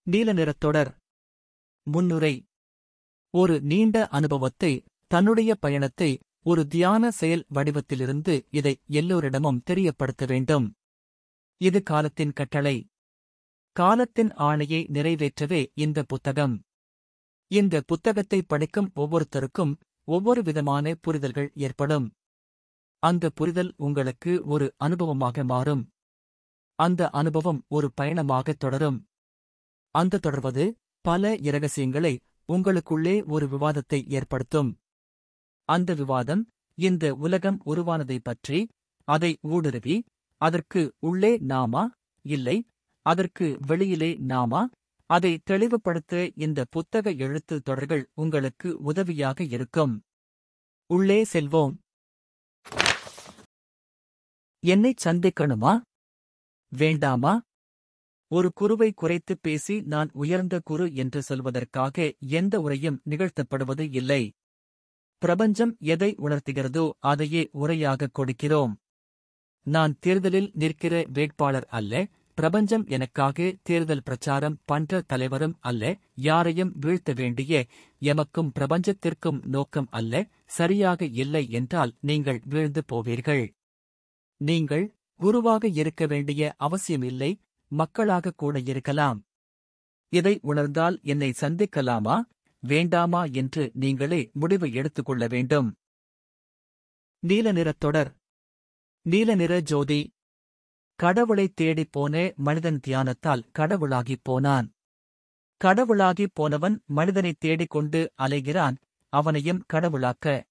நீல நிறத் தொடர். முன்னுரை. ஒரு நீண்ட அனுபவத்தை, தன்னுடைய பயணத்தை ஒரு தியான செயல் வடிவத்திலிருந்து இதை எல்லோரிடமும் தெரியப்படுத்த வேண்டும். இது காலத்தின் கட்டளை. காலத்தின் ஆணையை நிறைவேற்றவே இந்த புத்தகம். இந்த புத்தகத்தை படிக்கும் ஒவ்வொருத்தருக்கும் ஒவ்வொரு விதமான புரிதல்கள் ஏற்படும். அந்த புரிதல் உங்களுக்கு ஒரு அனுபவமாக மாறும். அந்த அனுபவம் ஒரு பயணமாகத் தொடரும். அந்த தொடர்வது பல இரகசியங்களை உங்களுக்குள்ளே ஒரு விவாதத்தை ஏற்படுத்தும். அந்த விவாதம் இந்த உலகம் உருவானதைப் பற்றி, அதை ஊடுருவி, அதற்கு உள்ளே நாமா, இல்லை அதற்கு வெளியிலே நாமா, அதை தெளிவுபடுத்த இந்த புத்தக எழுத்து தொடர்கள் உங்களுக்கு உதவியாக இருக்கும். உள்ளே செல்வோம். என்னைச் சந்திக்கணுமா? வேண்டாமா? ஒரு குருவை குறைத்துப் பேசி நான் உயர்ந்த குரு என்று சொல்வதற்காக எந்த உரையும் நிகழ்த்தப்படுவது இல்லை. பிரபஞ்சம் எதை உணர்த்துகிறதோ அதையே உரையாகக் கொடுக்கிறோம். நான் தேர்தலில் நிற்கிற வேட்பாளர் அல்ல, பிரபஞ்சம் எனக்காக தேர்தல் பிரச்சாரம் பண்ற தலைவரும் அல்ல, யாரையும் வீழ்த்த வேண்டிய எமக்கும் பிரபஞ்சத்திற்கும் நோக்கம் அல்ல. சரியாக இல்லை என்றால் நீங்கள் வீழ்ந்து போவீர்கள். நீங்கள் குருவாக இருக்க வேண்டிய அவசியமில்லை, மக்களாக கூட இருக்கலாம். இதை உணர்ந்தால் என்னை சந்திக்கலாமா, வேண்டாமா என்று நீங்களே முடிவு எடுத்துக்கொள்ள வேண்டும். நீல நிறத் தொடர். நீல நிற ஜோதி. கடவுளைத் தேடிப் போன மனிதன் தியானத்தால் கடவுளாகிப் போனான். கடவுளாகிப் போனவன் மனிதனைத் தேடிக்கொண்டு அலைகிறான், அவனையும் கடவுளாக்க.